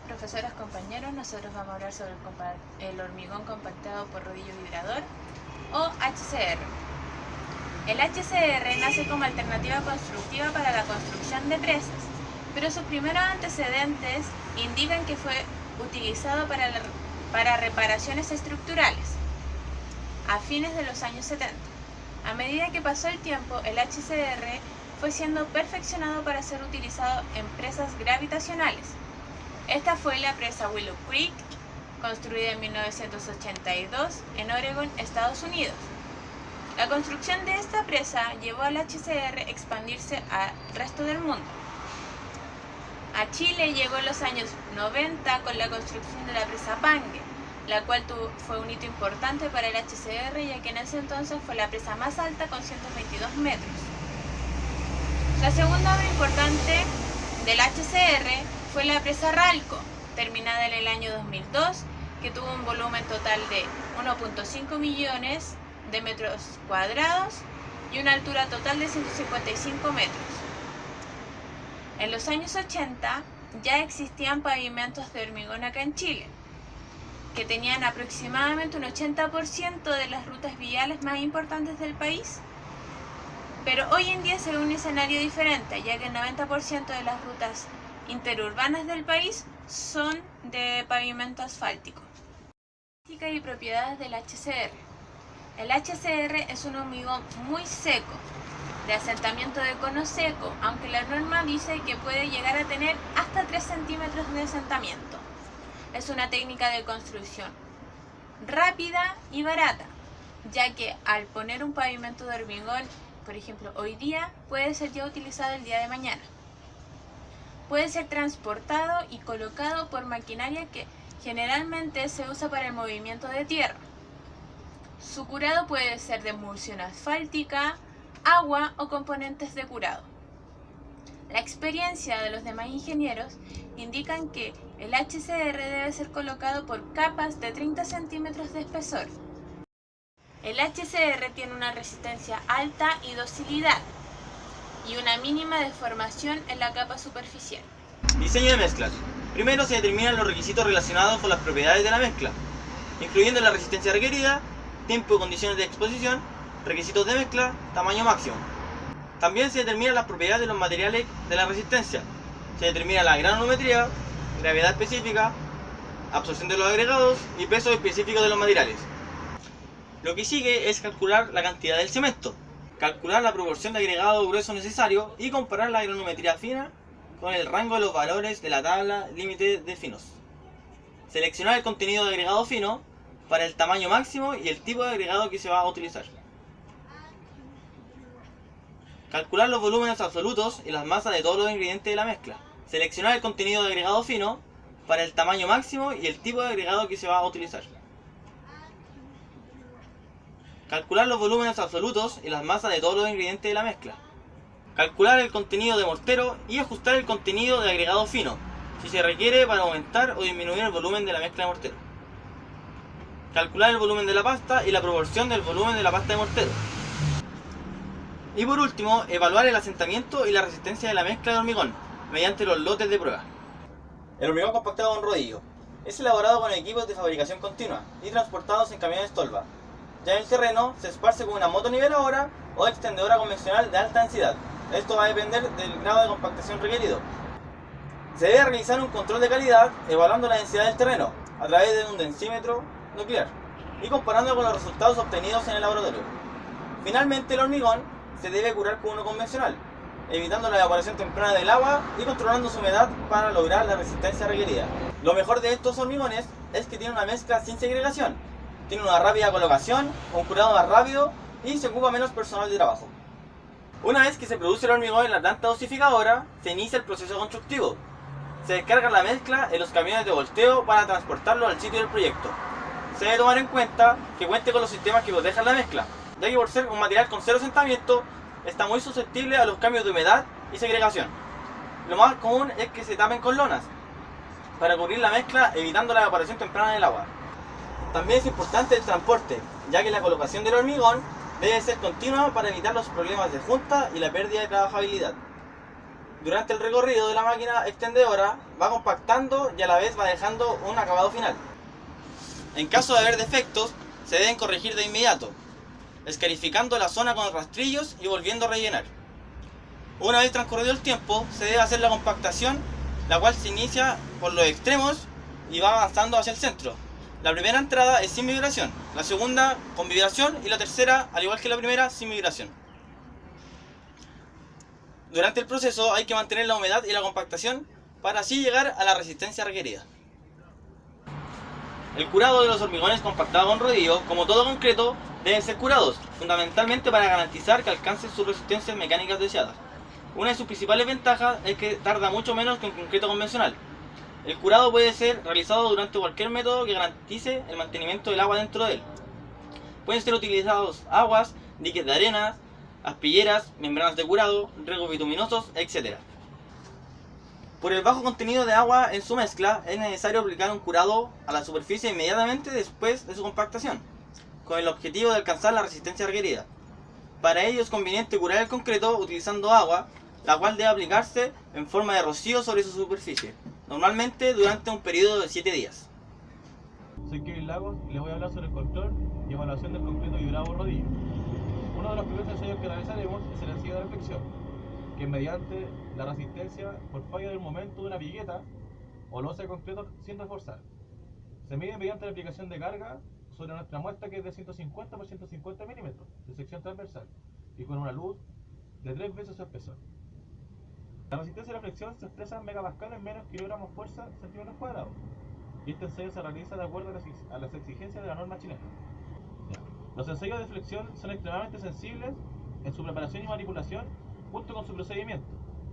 Profesoras, compañeros, nosotros vamos a hablar sobre el hormigón compactado por rodillo vibrador o HCR. El HCR nace como alternativa constructiva para la construcción de presas, pero sus primeros antecedentes indican que fue utilizado para reparaciones estructurales a fines de los años 70. A medida que pasó el tiempo, el HCR fue siendo perfeccionado para ser utilizado en presas gravitacionales. Esta fue la presa Willow Creek, construida en 1982 en Oregon, Estados Unidos. La construcción de esta presa llevó al HCR a expandirse al resto del mundo. A Chile llegó en los años 90 con la construcción de la presa Pangue, la cual fue un hito importante para el HCR, ya que en ese entonces fue la presa más alta con 122 metros. La segunda obra importante del HCR fue la presa Ralco, terminada en el año 2002, que tuvo un volumen total de 1.5 millones de metros cuadrados y una altura total de 155 metros. En los años 80 ya existían pavimentos de hormigón acá en Chile, que tenían aproximadamente un 80% de las rutas viales más importantes del país. Pero hoy en día se ve un escenario diferente, ya que el 90% de las rutas interurbanas del país son de pavimento asfáltico. Características y propiedades del HCR. El HCR es un hormigón muy seco, de asentamiento de cono seco, aunque la norma dice que puede llegar a tener hasta 3 centímetros de asentamiento. Es una técnica de construcción rápida y barata, ya que al poner un pavimento de hormigón, por ejemplo, hoy día, puede ser ya utilizado el día de mañana. Puede ser transportado y colocado por maquinaria que generalmente se usa para el movimiento de tierra. Su curado puede ser de emulsión asfáltica, agua o componentes de curado. La experiencia de los demás ingenieros indican que el HCR debe ser colocado por capas de 30 centímetros de espesor. El HCR tiene una resistencia alta y docilidad, y una mínima deformación en la capa superficial. Diseño de mezclas. Primero se determinan los requisitos relacionados con las propiedades de la mezcla, incluyendo la resistencia requerida, tiempo y condiciones de exposición, requisitos de mezcla, tamaño máximo. También se determinan las propiedades de los materiales de la resistencia. Se determina la granulometría, gravedad específica, absorción de los agregados y peso específico de los materiales. Lo que sigue es calcular la cantidad del cemento, calcular la proporción de agregado grueso necesario y comparar la granulometría fina con el rango de los valores de la tabla límite de finos. Seleccionar el contenido de agregado fino para el tamaño máximo y el tipo de agregado que se va a utilizar. Calcular los volúmenes absolutos y las masas de todos los ingredientes de la mezcla. Seleccionar el contenido de agregado fino para el tamaño máximo y el tipo de agregado que se va a utilizar. Calcular los volúmenes absolutos y las masas de todos los ingredientes de la mezcla. Calcular el contenido de mortero y ajustar el contenido de agregado fino, si se requiere para aumentar o disminuir el volumen de la mezcla de mortero. Calcular el volumen de la pasta y la proporción del volumen de la pasta de mortero. Y por último, evaluar el asentamiento y la resistencia de la mezcla de hormigón, mediante los lotes de prueba. El hormigón compactado con rodillo es elaborado con equipos de fabricación continua y transportados en camiones tolva. Ya en el terreno se esparce con una motoniveladora o extendedora convencional de alta densidad. Esto va a depender del grado de compactación requerido. Se debe realizar un control de calidad evaluando la densidad del terreno a través de un densímetro nuclear y comparando con los resultados obtenidos en el laboratorio. Finalmente, el hormigón se debe curar con uno convencional, evitando la evaporación temprana del agua y controlando su humedad para lograr la resistencia requerida. Lo mejor de estos hormigones es que tiene una mezcla sin segregación. Tiene una rápida colocación, un curado más rápido y se ocupa menos personal de trabajo. Una vez que se produce el hormigón en la planta dosificadora, se inicia el proceso constructivo. Se descarga la mezcla en los camiones de volteo para transportarlo al sitio del proyecto. Se debe tomar en cuenta que cuente con los sistemas que protejan la mezcla, ya que por ser un material con cero asentamiento, está muy susceptible a los cambios de humedad y segregación. Lo más común es que se tapen con lonas, para cubrir la mezcla evitando la evaporación temprana del agua. También es importante el transporte, ya que la colocación del hormigón debe ser continua para evitar los problemas de junta y la pérdida de trabajabilidad. Durante el recorrido de la máquina extendedora va compactando y a la vez va dejando un acabado final. En caso de haber defectos, se deben corregir de inmediato, escarificando la zona con rastrillos y volviendo a rellenar. Una vez transcurrido el tiempo, se debe hacer la compactación, la cual se inicia por los extremos y va avanzando hacia el centro. La primera entrada es sin vibración, la segunda con vibración y la tercera, al igual que la primera, sin vibración. Durante el proceso hay que mantener la humedad y la compactación para así llegar a la resistencia requerida. El curado de los hormigones compactados con rodillo, como todo concreto, deben ser curados, fundamentalmente para garantizar que alcancen sus resistencias mecánicas deseadas. Una de sus principales ventajas es que tarda mucho menos que un concreto convencional. El curado puede ser realizado durante cualquier método que garantice el mantenimiento del agua dentro de él. Pueden ser utilizados aguas, diques de arena, aspilleras, membranas de curado, riegos bituminosos, etc. Por el bajo contenido de agua en su mezcla, es necesario aplicar un curado a la superficie inmediatamente después de su compactación, con el objetivo de alcanzar la resistencia requerida. Para ello es conveniente curar el concreto utilizando agua, la cual debe aplicarse en forma de rocío sobre su superficie, normalmente durante un periodo de 7 días. Soy Kevin Lagos y les voy a hablar sobre el control y evaluación del concreto vibrado por rodillo. Uno de los primeros ensayos que realizaremos es el ensayo de reflexión, que es mediante la resistencia por falla del momento de una vigueta o losa de concreto sin reforzar. Se mide mediante la aplicación de carga sobre nuestra muestra, que es de 150 por 150 milímetros de sección transversal y con una luz de 3 veces su espesor. La resistencia de reflexión se expresa en megapascales menos kilogramos fuerza centímetros cuadrados, y este ensayo se realiza de acuerdo a las exigencias de la norma chilena. Los ensayos de flexión son extremadamente sensibles en su preparación y manipulación junto con su procedimiento.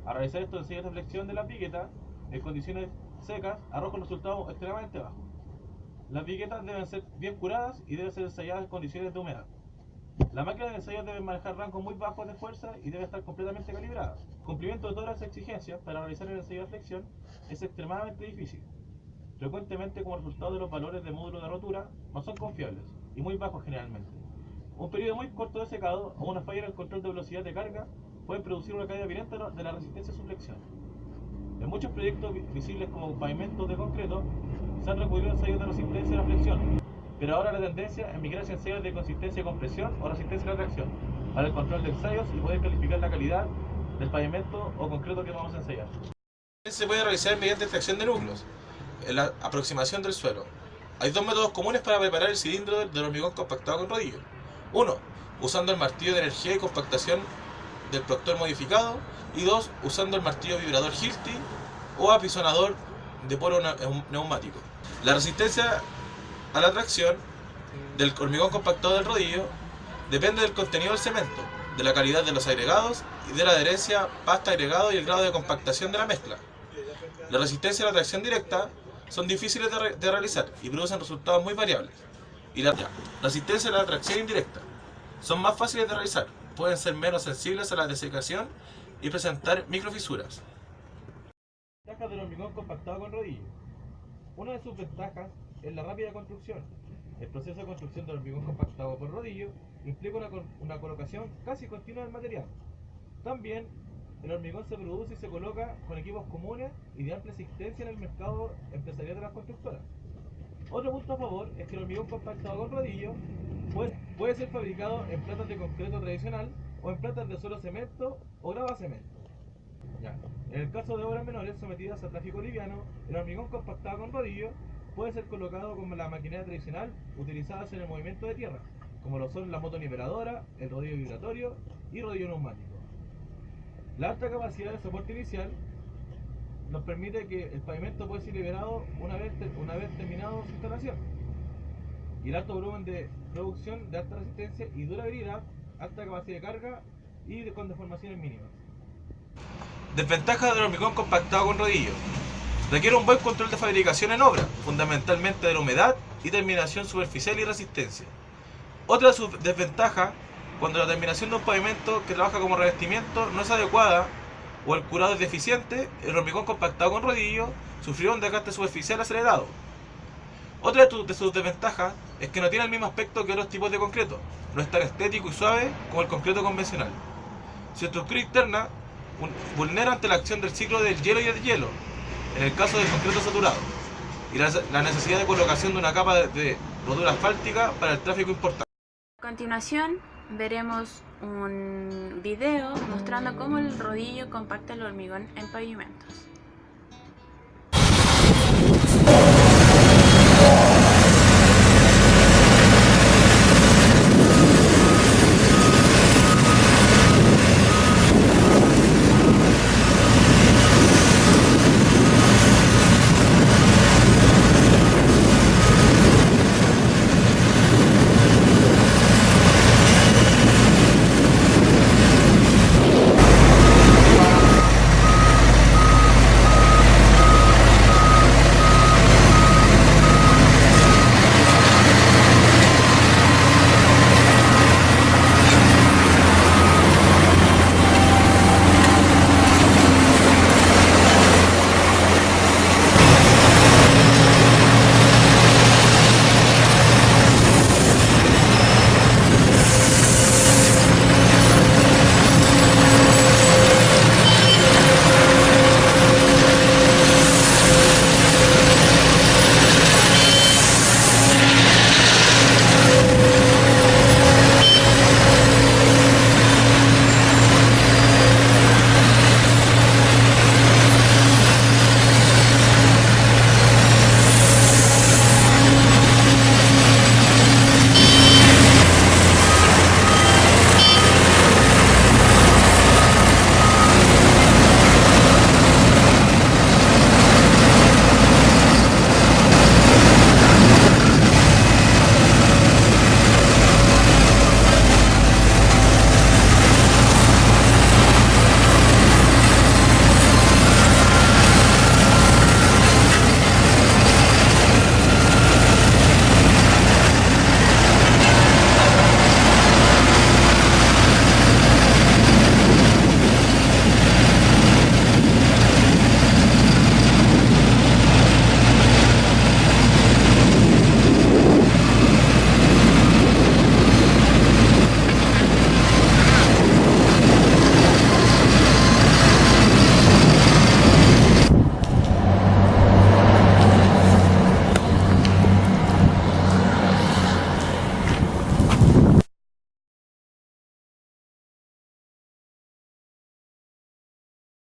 Al realizar estos ensayos de flexión de la vigueta en condiciones secas arrojan resultados extremadamente bajos. Las viguetas deben ser bien curadas y deben ser ensayadas en condiciones de humedad. La máquina de ensayos debe manejar rangos muy bajos de fuerza y debe estar completamente calibrada. El cumplimiento de todas las exigencias para realizar el ensayo de flexión es extremadamente difícil. Frecuentemente, como resultado de los valores de módulo de rotura, no son confiables y muy bajos generalmente. Un periodo muy corto de secado o una falla en el control de velocidad de carga pueden producir una caída violenta de la resistencia a su flexión. En muchos proyectos visibles como pavimentos de concreto se han recurrido a ensayos de resistencia a la flexión, pero ahora la tendencia es migrar hacia ensayos de consistencia de compresión o resistencia a la tracción para el control de ensayos y poder calificar la calidad del pavimento o concreto que vamos a ensayar. Se puede realizar mediante extracción de núcleos, la aproximación del suelo. Hay dos métodos comunes para preparar el cilindro del hormigón compactado con rodillo. Uno, usando el martillo de energía y compactación del proctor modificado, y dos, usando el martillo vibrador Hilti o apisonador de poro neumático. La resistencia a la tracción del hormigón compactado del rodillo depende del contenido del cemento, de la calidad de los agregados y de la adherencia pasta-agregado y el grado de compactación de la mezcla. La resistencia a la tracción directa son difíciles de realizar y producen resultados muy variables. Y la resistencia a la tracción indirecta son más fáciles de realizar, pueden ser menos sensibles a la desecación y presentar microfisuras. Ventajas del hormigón compactado con rodillo. Una de sus ventajas es la rápida construcción. El proceso de construcción del hormigón compactado por rodillo implica una colocación casi continua del material. También el hormigón se produce y se coloca con equipos comunes y de amplia existencia en el mercado empresarial de las constructoras. Otro punto a favor es que el hormigón compactado con rodillo puede ser fabricado en platas de concreto tradicional o en platas de suelo cemento o grava cemento. En el caso de obras menores sometidas a tráfico liviano, el hormigón compactado con rodillo puede ser colocado como la maquinaria tradicional utilizadas en el movimiento de tierra, como lo son la motoniveladora, el rodillo vibratorio y rodillo neumático. La alta capacidad de soporte inicial nos permite que el pavimento pueda ser liberado una vez terminado su instalación. Y el alto volumen de producción de alta resistencia y durabilidad, alta capacidad de carga y con deformaciones mínimas. Desventajas del hormigón compactado con rodillo. Requiere un buen control de fabricación en obra, fundamentalmente de la humedad y terminación superficial y resistencia. Otra de sus desventajas, cuando la terminación de un pavimento que trabaja como revestimiento no es adecuada o el curado es deficiente, el hormigón compactado con rodillo sufrirá un desgaste superficial acelerado. Otra de sus desventajas es que no tiene el mismo aspecto que otros tipos de concreto, no es tan estético y suave como el concreto convencional. Su estructura interna vulnera ante la acción del ciclo del hielo y el hielo, en el caso del concreto saturado, y la necesidad de colocación de una capa de rodura asfáltica para el tráfico importante. A continuación veremos un video mostrando cómo el rodillo compacta el hormigón en pavimentos.